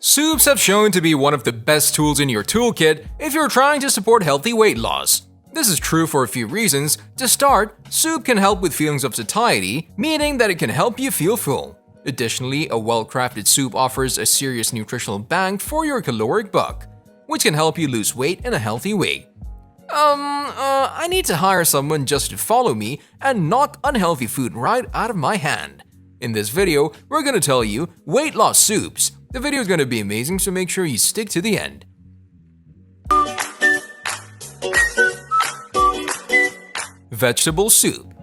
Soups have shown to be one of the best tools in your toolkit if you're trying to support healthy weight loss. This is true for a few reasons. To start, soup can help with feelings of satiety, meaning that it can help you feel full. Additionally, a well-crafted soup offers a serious nutritional bang for your caloric buck, which can help you lose weight in a healthy way. I need to hire someone just to follow me and knock unhealthy food right out of my hand. In this video, we're gonna tell you weight loss soups. The video is gonna be amazing, so make sure you stick to the end. Vegetable soup.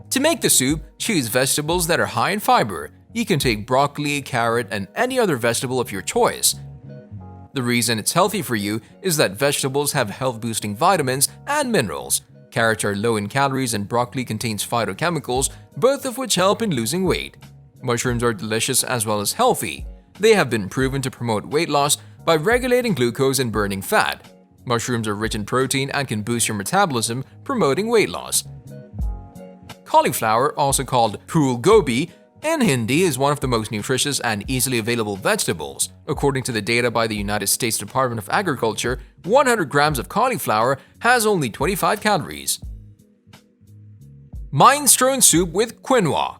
To make the soup, choose vegetables that are high in fiber. You can take broccoli, carrot, and any other vegetable of your choice. The reason it's healthy for you is that vegetables have health-boosting vitamins and minerals. Carrots are low in calories and broccoli contains phytochemicals, both of which help in losing weight. Mushrooms are delicious as well as healthy. They have been proven to promote weight loss by regulating glucose and burning fat. Mushrooms are rich in protein and can boost your metabolism, promoting weight loss. Cauliflower, also called phool gobi, in Hindi is one of the most nutritious and easily available vegetables. According to the data by the United States Department of Agriculture, 100 grams of cauliflower has only 25 calories. Minestrone soup with quinoa.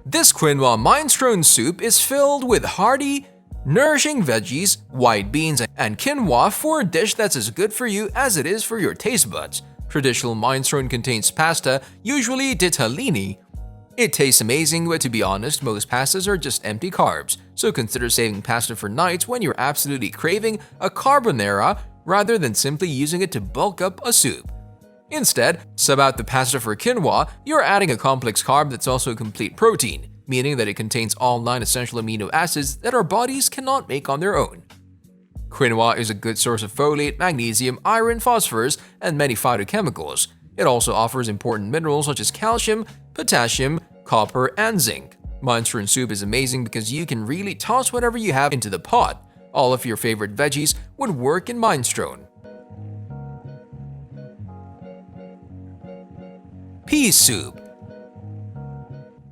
This quinoa minestrone soup is filled with hearty, nourishing veggies, white beans, and quinoa for a dish that's as good for you as it is for your taste buds. Traditional minestrone contains pasta, usually ditalini. It tastes amazing, but to be honest, most pastas are just empty carbs, so consider saving pasta for nights when you're absolutely craving a carbonara rather than simply using it to bulk up a soup. Instead, sub out the pasta for quinoa. You're adding a complex carb that's also a complete protein, meaning that it contains all 9 essential amino acids that our bodies cannot make on their own. Quinoa is a good source of folate, magnesium, iron, phosphorus, and many phytochemicals. It also offers important minerals such as calcium, potassium, copper, and zinc. Minestrone soup is amazing because you can really toss whatever you have into the pot. All of your favorite veggies would work in minestrone. Pea soup.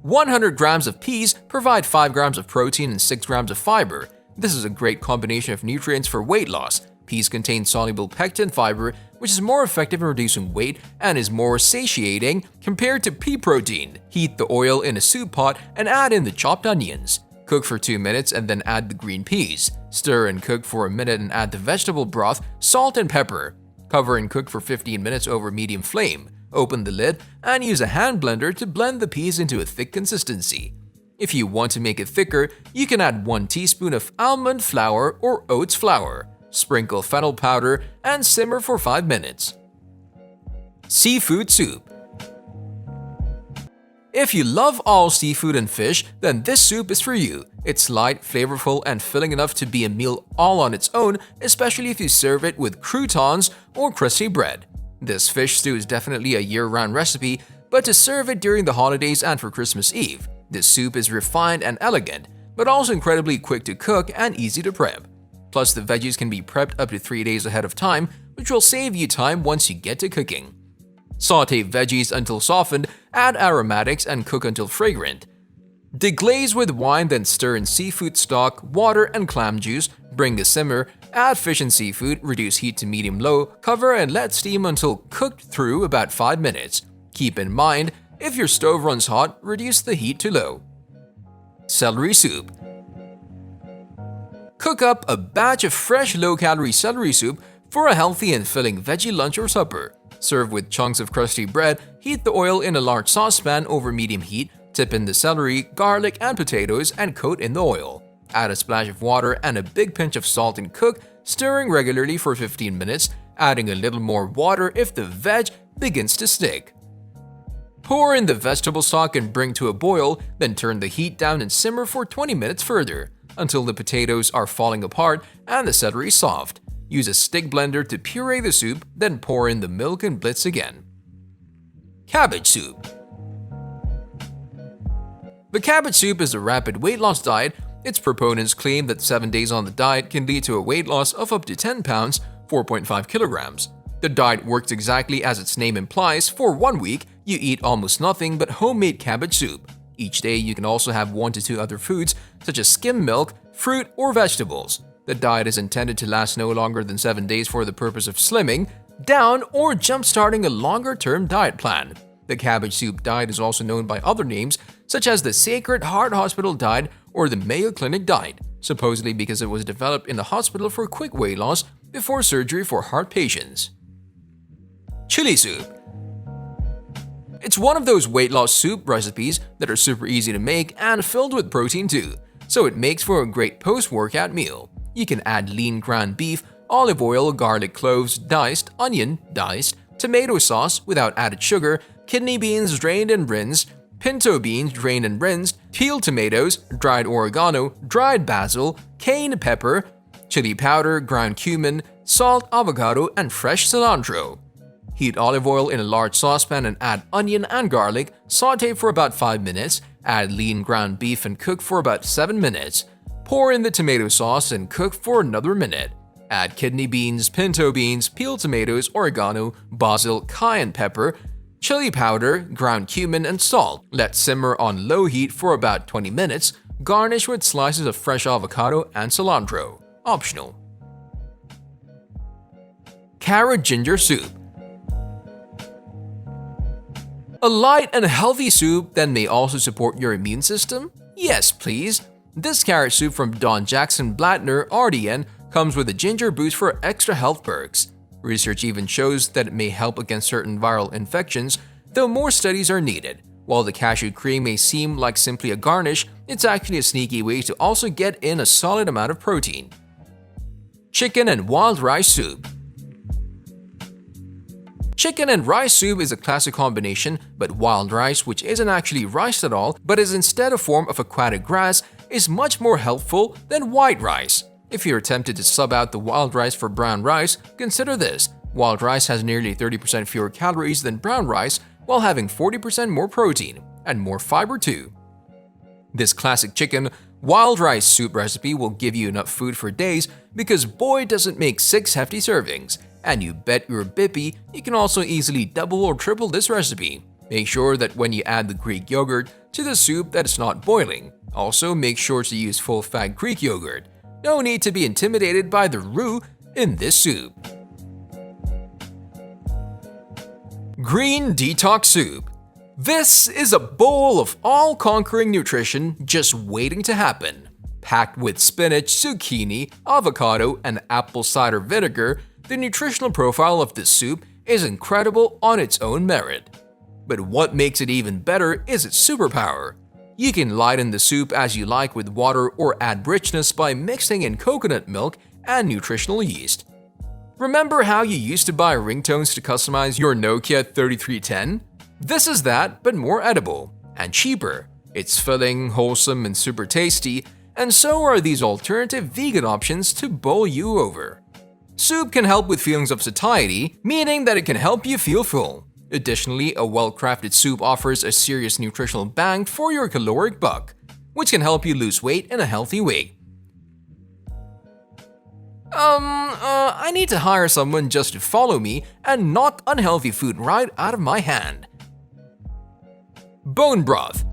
100 grams of peas provide 5 grams of protein and 6 grams of fiber. This is a great combination of nutrients for weight loss. Peas contain soluble pectin fiber, which is more effective in reducing weight and is more satiating compared to pea protein. Heat the oil in a soup pot and add in the chopped onions. Cook for 2 minutes and then add the green peas. Stir and cook for a minute and add the vegetable broth, salt, and pepper. Cover and cook for 15 minutes over medium flame. Open the lid and use a hand blender to blend the peas into a thick consistency. If you want to make it thicker, you can add 1 teaspoon of almond flour or oats flour. Sprinkle fennel powder and simmer for 5 minutes. Seafood soup. If you love all seafood and fish, then this soup is for you. It's light, flavorful, and filling enough to be a meal all on its own, especially if you serve it with croutons or crusty bread. This fish stew is definitely a year-round recipe, but to serve it during the holidays and for Christmas Eve. This soup is refined and elegant, but also incredibly quick to cook and easy to prep. Plus, the veggies can be prepped up to 3 days ahead of time, which will save you time once you get to cooking. Sauté veggies until softened, add aromatics, and cook until fragrant. Deglaze with wine, then stir in seafood stock, water, and clam juice. Bring a simmer, add fish and seafood, reduce heat to medium-low, cover and let steam until cooked through about 5 minutes. Keep in mind, if your stove runs hot, reduce the heat to low. Celery soup. Cook up a batch of fresh low-calorie celery soup for a healthy and filling veggie lunch or supper. Serve with chunks of crusty bread, heat the oil in a large saucepan over medium heat, tip in the celery, garlic, and potatoes, and coat in the oil. Add a splash of water and a big pinch of salt and cook, stirring regularly for 15 minutes, adding a little more water if the veg begins to stick. Pour in the vegetable stock and bring to a boil, then turn the heat down and simmer for 20 minutes further, until the potatoes are falling apart and the celery soft. Use a stick blender to puree the soup, then pour in the milk and blitz again. Cabbage soup. The cabbage soup is a rapid weight loss diet. Its proponents claim that 7 days on the diet can lead to a weight loss of up to 10 pounds, 4.5 kilograms. The diet works exactly as its name implies. For 1 week, you eat almost nothing but homemade cabbage soup. Each day, you can also have 1 to 2 other foods such as skim milk, fruit, or vegetables. The diet is intended to last no longer than 7 days for the purpose of slimming down or jump-starting a longer-term diet plan. The cabbage soup diet is also known by other names such as the Sacred Heart Hospital diet or the Mayo Clinic diet, supposedly because it was developed in the hospital for quick weight loss before surgery for heart patients. Chili soup. It's one of those weight loss soup recipes that are super easy to make and filled with protein too, so it makes for a great post-workout meal. You can add lean ground beef, olive oil, garlic cloves, diced, onion, diced, tomato sauce without added sugar, kidney beans drained and rinsed, pinto beans drained and rinsed, peeled tomatoes, dried oregano, dried basil, cayenne pepper, chili powder, ground cumin, salt, avocado, and fresh cilantro. Heat olive oil in a large saucepan and add onion and garlic, saute for about 5 minutes, add lean ground beef and cook for about 7 minutes. Pour in the tomato sauce and cook for another minute. Add kidney beans, pinto beans, peeled tomatoes, oregano, basil, cayenne pepper, chili powder, ground cumin, and salt. Let simmer on low heat for about 20 minutes. Garnish with slices of fresh avocado and cilantro. Optional. Carrot ginger soup. A light and healthy soup that may also support your immune system? Yes, please. This carrot soup from Don Jackson Blattner, RDN, comes with a ginger boost for extra health perks. Research even shows that it may help against certain viral infections, though more studies are needed. While the cashew cream may seem like simply a garnish, it's actually a sneaky way to also get in a solid amount of protein. Chicken and wild rice soup. Chicken and rice soup is a classic combination, but wild rice, which isn't actually rice at all but is instead a form of aquatic grass, is much more helpful than white rice. If you're tempted to sub out the wild rice for brown rice, consider this. Wild rice has nearly 30% fewer calories than brown rice while having 40% more protein and more fiber too. This classic chicken wild rice soup recipe will give you enough food for days because boy doesn't make 6 hefty servings. And you bet your bippy you can also easily double or triple this recipe. Make sure that when you add the Greek yogurt to the soup that it's not boiling. Also, make sure to use full-fat Greek yogurt. No need to be intimidated by the roux in this soup. Green detox soup. This is a bowl of all-conquering nutrition just waiting to happen. Packed with spinach, zucchini, avocado, and apple cider vinegar, the nutritional profile of this soup is incredible on its own merit. But what makes it even better is its superpower. You can lighten the soup as you like with water or add richness by mixing in coconut milk and nutritional yeast. Remember how you used to buy ringtones to customize your Nokia 3310? This is that, but more edible and cheaper. It's filling, wholesome, and super tasty, and so are these alternative vegan options to bowl you over. Soup can help with feelings of satiety, meaning that it can help you feel full. Additionally, a well-crafted soup offers a serious nutritional bang for your caloric buck, which can help you lose weight in a healthy way. I need to hire someone just to follow me and knock unhealthy food right out of my hand. Bone broth.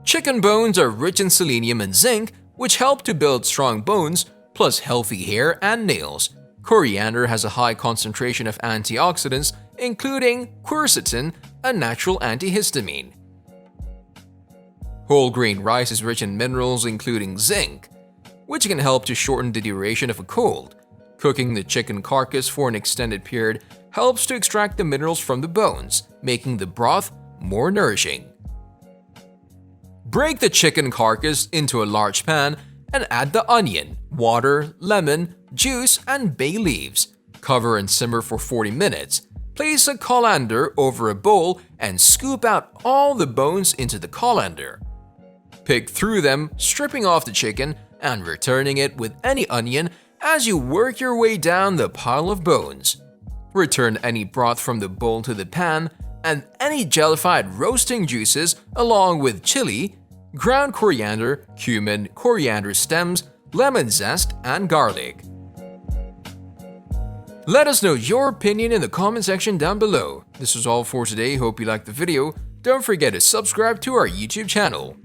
Chicken bones are rich in selenium and zinc, which help to build strong bones, plus healthy hair and nails. Coriander has a high concentration of antioxidants, including quercetin, a natural antihistamine. Whole grain rice is rich in minerals including zinc, which can help to shorten the duration of a cold. Cooking the chicken carcass for an extended period helps to extract the minerals from the bones, making the broth more nourishing. Break the chicken carcass into a large pan and add the onion, water, lemon, juice, and bay leaves. Cover and simmer for 40 minutes. Place a colander over a bowl and scoop out all the bones into the colander. Pick through them, stripping off the chicken and returning it with any onion as you work your way down the pile of bones. Return any broth from the bowl to the pan and any jellified roasting juices along with chili, ground coriander, cumin, coriander stems, lemon zest, and garlic. Let us know your opinion in the comment section down below. This was all for today. Hope you liked the video. Don't forget to subscribe to our YouTube channel.